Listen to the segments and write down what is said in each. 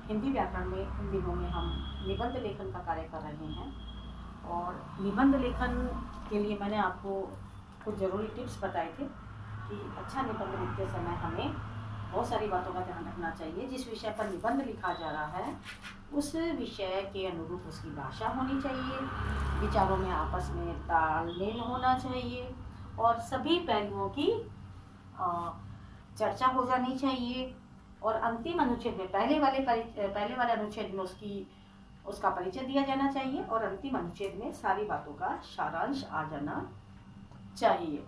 हिंदी व्याकरण में इन दिनों में हम निबंध लेखन का कार्य कर रहे हैं। और निबंध लेखन के लिए मैंने आपको कुछ ज़रूरी टिप्स बताए थे कि अच्छा निबंध लिखते समय हमें बहुत सारी बातों का ध्यान रखना चाहिए। जिस विषय पर निबंध लिखा जा रहा है उस विषय के अनुरूप उसकी भाषा होनी चाहिए, विचारों में आपस में तालमेल होना चाहिए और सभी पहलुओं की चर्चा हो जानी चाहिए। और अंतिम अनुच्छेद में पहले वाले अनुच्छेद में उसका परिचय दिया जाना चाहिए और अंतिम अनुच्छेद में सारी बातों का सारांश आ जाना चाहिए।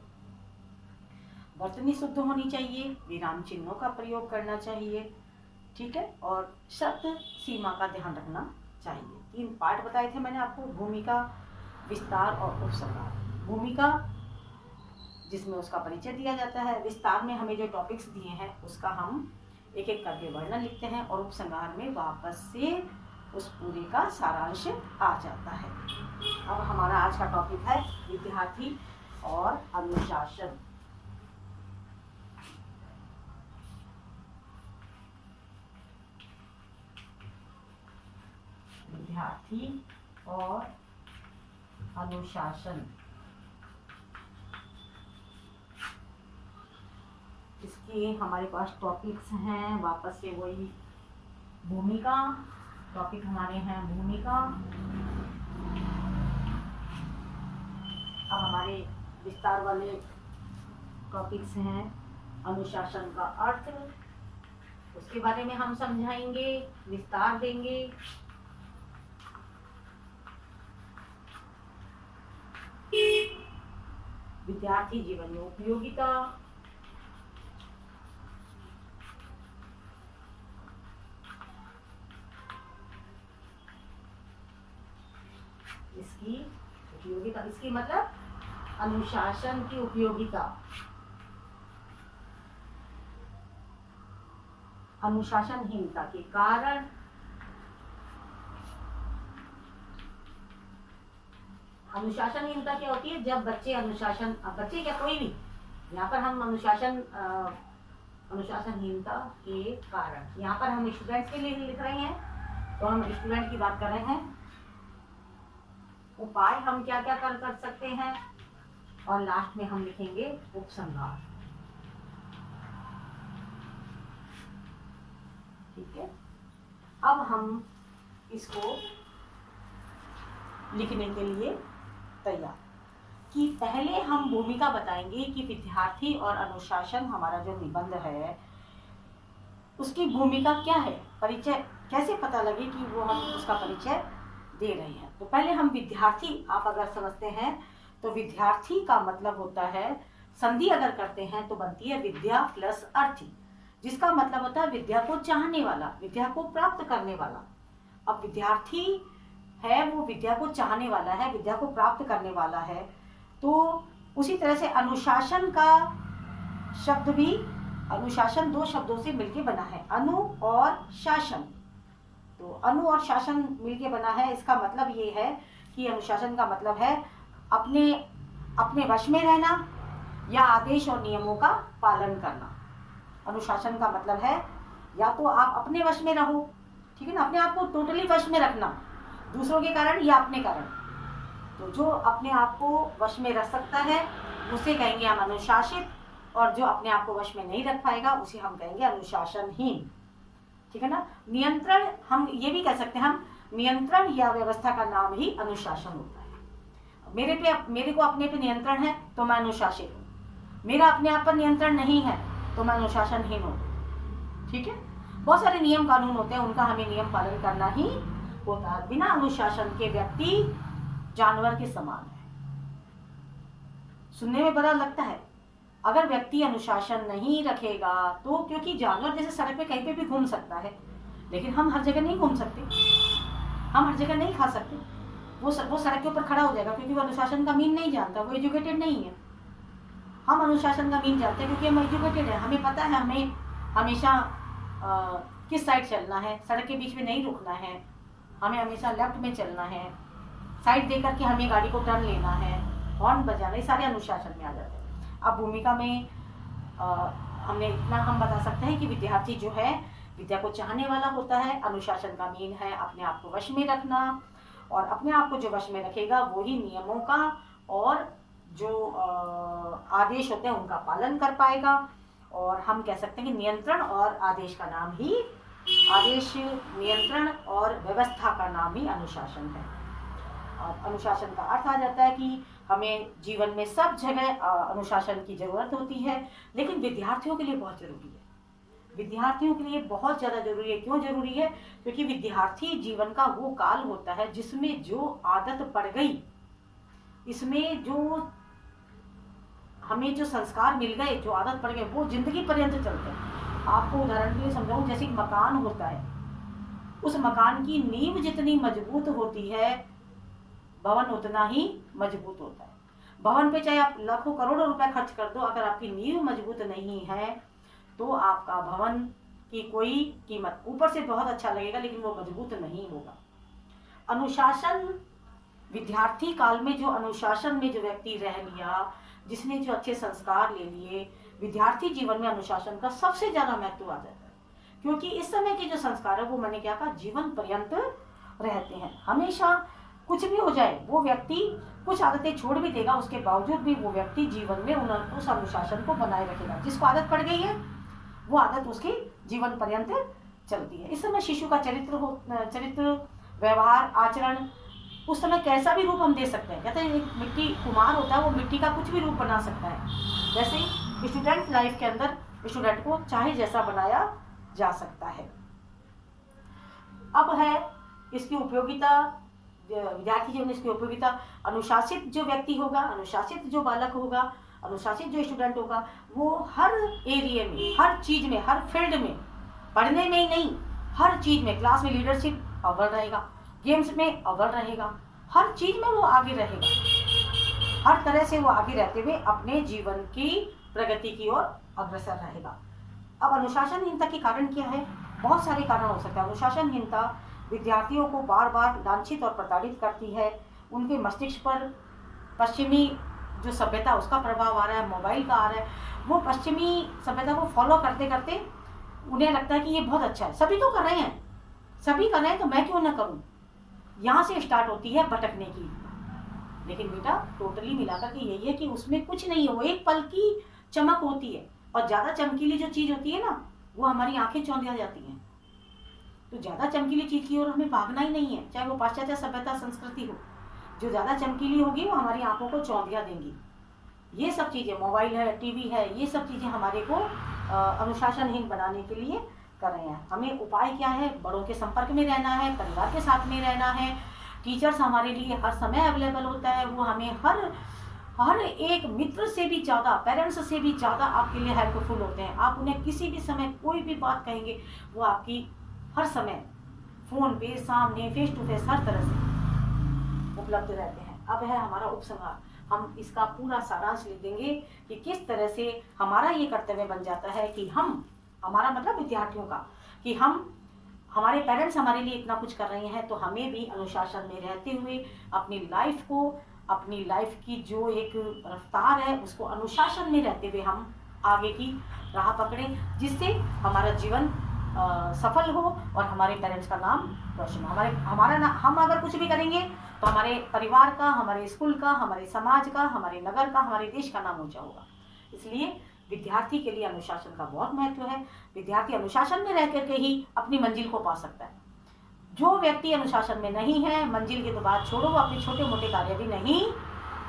वर्तनी शुद्ध होनी चाहिए, विराम चिन्हों का प्रयोग करना चाहिए, ठीक है, और शब्द सीमा का ध्यान रखना चाहिए। 3 पार्ट बताए थे मैंने आपको, भूमिका, विस्तार और उपसंहार। भूमिका जिसमें उसका परिचय दिया जाता है, विस्तार में हमें जो टॉपिक्स दिए हैं उसका हम एक एक करके वर्णन लिखते हैं और उपसंहार में वापस से उस पूरे का सारांश आ जाता है। अब हमारा आज का टॉपिक है विद्यार्थी और अनुशासन। विद्यार्थी और अनुशासन, इसके हमारे पास टॉपिक्स हैं वापस से वही। भूमिका, टॉपिक हमारे हैं भूमिका। अब हमारे विस्तार वाले टॉपिक्स हैं अनुशासन का अर्थ, उसके बारे में हम समझाएंगे, विस्तार देंगे। विद्यार्थी जीवन में उपयोगिता, इसकी उपयोगिता, इसकी मतलब अनुशासन की उपयोगिता, अनुशासनहीनता के कारण, अनुशासनहीनता क्या होती है? जब बच्चे बच्चे क्या कोई भी, यहाँ पर हम अनुशासनहीनता के कारण, यहाँ पर हम स्टूडेंट्स के लिए लिख रहे हैं तो हम स्टूडेंट की बात कर रहे हैं। उपाय हम क्या क्या कर सकते हैं और लास्ट में हम लिखेंगे उपसंहार, ठीक है। अब हम इसको लिखने के लिए तैयार कि पहले हम भूमिका बताएंगे कि विद्यार्थी और अनुशासन, हमारा जो निबंध है उसकी भूमिका क्या है, परिचय कैसे पता लगे कि वो हम उसका परिचय दे रहे हैं। तो पहले हम विद्यार्थी, आप अगर समझते हैं तो विद्यार्थी का मतलब होता है, संधि अगर करते हैं तो बनती है विद्या प्लस अर्थी, जिसका मतलब होता है विद्या को चाहने वाला, विद्या को प्राप्त करने वाला। अब विद्यार्थी है वो विद्या को चाहने वाला है, विद्या को प्राप्त करने वाला है। तो उसी तरह से अनुशासन का शब्द भी, अनुशासन 2 शब्दों से मिलके बना है, अनु और शासन। तो अनु और शासन मिलके बना है, इसका मतलब ये है कि अनुशासन का मतलब है अपने वश में रहना या आदेश और नियमों का पालन करना। अनुशासन का मतलब है या तो आप अपने वश में रहो, ठीक है ना, अपने आप को टोटली वश में रखना, दूसरों के कारण या अपने कारण। तो जो अपने आप को वश में रख सकता है उसे कहेंगे हम अनुशासित, और जो अपने आप को वश में नहीं रख पाएगा उसे हम कहेंगे अनुशासनहीन, ठीक है ना। नियंत्रण, हम ये भी कह सकते हैं, हम नियंत्रण या व्यवस्था का नाम ही अनुशासन होता है। मेरे को अपने पे नियंत्रण है तो मैं अनुशासित हूँ, मेरा अपने आप पर नियंत्रण नहीं है तो मैं अनुशासनहीन हूँ, ठीक है। बहुत सारे नियम कानून होते हैं, उनका हमें नियम पालन करना ही होता है। बिना अनुशासन के व्यक्ति जानवर के समान है। सुनने में बड़ा लगता है, अगर व्यक्ति अनुशासन नहीं रखेगा तो, क्योंकि जानवर जैसे सड़क पे कहीं पे भी घूम सकता है, लेकिन हम हर जगह नहीं घूम सकते, हम हर जगह नहीं खा सकते। वो सड़क के ऊपर खड़ा हो जाएगा क्योंकि वो अनुशासन का मीन नहीं जानता, वो एजुकेटेड नहीं है। हम अनुशासन का मीन जानते हैं क्योंकि हम एजुकेटेड है, हमें पता है हमें हमेशा किस साइड चलना है, सड़क के बीच में नहीं रुकना है, हमें हमेशा लेफ्ट में चलना है, साइड दे करके हमें गाड़ी को टर्न लेना है, हॉर्न बजाना, ये सारे अनुशासन में आ जाते हैं। अब भूमिका में हमने इतना हम बता सकते हैं कि विद्यार्थी जो है विद्या को चाहने वाला होता है। अनुशासन का मीन है अपने आप को वश में रखना, और अपने आप को जो वश में रखेगा वो ही नियमों का और जो आदेश होते हैं उनका पालन कर पाएगा। और हम कह सकते हैं कि नियंत्रण और आदेश का नाम ही आदेश, नियंत्रण और व्यवस्था का नाम ही अनुशासन है। और अनुशासन का अर्थ आ जाता है कि हमें जीवन में सब जगह अनुशासन की ज़रूरत होती है, लेकिन विद्यार्थियों के लिए बहुत ज़रूरी है। विद्यार्थियों के लिए बहुत ज़्यादा ज़रूरी है। क्यों ज़रूरी है? क्योंकि विद्यार्थी जीवन का वो काल होता है जिसमें जो आदत पड़ गई, इसमें जो हमें जो संस्कार मिल गए, जो आदत पड़ गई, वो जिंदगी पर्यंत चलते हैं। आपको उदाहरण के लिए समझाऊं, जैसे एक मकान होता है, उस मकान की नींव जितनी मजबूत होती है भवन उतना ही मजबूत होता है। भवन पे चाहे आप लाखों करोड़ों रुपए खर्च कर दो, अगर आपकी नींव मजबूत नहीं है तो आपका भवन की कोई कीमत, ऊपर से बहुत अच्छा लगेगा लेकिन वो मजबूत नहीं होगा। अनुशासन, विद्यार्थी काल में जो अनुशासन में जो व्यक्ति रह लिया, जिसने जो अच्छे संस्कार ले लिए, विद्यार्थी जीवन में अनुशासन का सबसे ज्यादा महत्व आ जाता है। क्योंकि इस समय के जो संस्कार है वो मैंने क्या कहा, जीवन पर्यंत रहते हैं। हमेशा कुछ भी हो जाए, वो व्यक्ति कुछ आदतें छोड़ भी देगा, उसके बावजूद भी वो व्यक्ति जीवन में उस अनुशासन को बनाए रखेगा। जिसको आदत पड़ गई है वो आदत उसकी जीवन पर्यंत चलती है। इस समय शिशु का चरित्र, व्यवहार, आचरण उस समय कैसा भी रूप हम दे सकते हैं। कहते हैं एक मिट्टी कुम्हार होता है, वो मिट्टी का कुछ भी रूप बना सकता है। वैसे स्टूडेंट लाइफ के अंदर स्टूडेंट को चाहे जैसा बनाया जा सकता है। अब है इसकी उपयोगिता, विद्यार्थी जीवन में इसकी उपयोगिता। अनुशासित जो व्यक्ति होगा, अनुशासित जो बालक होगा, अनुशासित जो स्टूडेंट होगा, वो हर एरिया में, हर चीज में, हर फील्ड में, पढ़ने में ही नहीं, हर चीज में, क्लास में लीडरशिप अव्वल रहेगा, गेम्स में अव्वल रहेगा, हर चीज में वो आगे रहेगा। हर तरह से वो आगे रहते हुए अपने जीवन की प्रगति की ओर अग्रसर रहेगा। अब अनुशासनहीनता के कारण क्या है? बहुत सारे कारण हो सकते हैं। अनुशासनहीनता विद्यार्थियों को बार बार लांछित और प्रताड़ित करती है। उनके मस्तिष्क पर पश्चिमी जो सभ्यता उसका प्रभाव आ रहा है, मोबाइल का आ रहा है। वो पश्चिमी सभ्यता को फॉलो करते करते उन्हें लगता है कि ये बहुत अच्छा है, सभी तो कर रहे हैं, सभी कर रहे हैं तो मैं क्यों ना करूं। यहाँ से स्टार्ट होती है भटकने की। लेकिन बेटा टोटली मिलाकर के यही है कि उसमें कुछ नहीं है, वो एक पल की चमक होती है। और ज्यादा चमकीली जो चीज होती है ना, वो हमारी आंखें चौंधिया जाती हैं। तो ज्यादा चमकीली चीज की ओर हमें भागना ही नहीं है, चाहे वो पाश्चात्य सभ्यता संस्कृति हो। जो ज्यादा चमकीली होगी वो हमारी आंखों को चौंधिया देंगी। ये सब चीजें, मोबाइल है, टीवी है, ये सब चीजें हमारे को अनुशासनहीन बनाने के लिए कर रहे हैं। हमें उपाय क्या है? बड़ों के संपर्क में रहना है, परिवार के साथ में रहना है। टीचर्स हमारे लिए हर समय अवेलेबल होता है, वो हमें हर एक मित्र से भी ज़्यादा, पेरेंट्स से भी ज़्यादा आपके लिए हेल्पफुल होते हैं। आप उन्हें किसी भी समय कोई भी बात कहेंगे, वो आपकी हर समय फ़ोन पे, सामने, फेस टू फेस, हर तरह से उपलब्ध रहते हैं। अब है हमारा उपसंहार। हम इसका पूरा सारांश लिख देंगे कि किस तरह से हमारा ये कर्तव्य बन जाता है कि हम, हमारा मतलब विद्यार्थियों का, कि हमारे पेरेंट्स हमारे लिए इतना कुछ कर रहे हैं तो हमें भी अनुशासन में रहते हुए अपनी लाइफ को, अपनी लाइफ की जो एक रफ्तार है उसको अनुशासन में रहते हुए हम आगे की राह पकड़ें, जिससे हमारा जीवन सफल हो और हमारे पेरेंट्स का नाम रोशन हो। हम अगर कुछ भी करेंगे तो हमारे परिवार का, हमारे स्कूल का, हमारे समाज का, हमारे नगर का, हमारे देश का नाम ऊंचा होगा। इसलिए विद्यार्थी के लिए अनुशासन का बहुत महत्व है। विद्यार्थी अनुशासन में रह करके ही अपनी मंजिल को पा सकता है। जो व्यक्ति अनुशासन में नहीं है, मंजिल की तो बात छोड़ो, वो अपने छोटे मोटे कार्य भी नहीं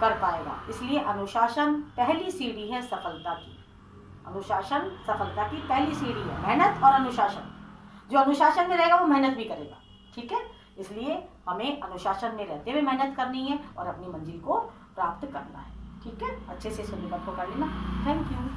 कर पाएगा। इसलिए अनुशासन पहली सीढ़ी है सफलता की। अनुशासन सफलता की पहली सीढ़ी है, मेहनत और अनुशासन। जो अनुशासन में रहेगा वो मेहनत भी करेगा, ठीक है। इसलिए हमें अनुशासन में रहते हुए मेहनत करनी है और अपनी मंजिल को प्राप्त करना है, ठीक है। अच्छे से सभी बात को कर लेना। Thank you.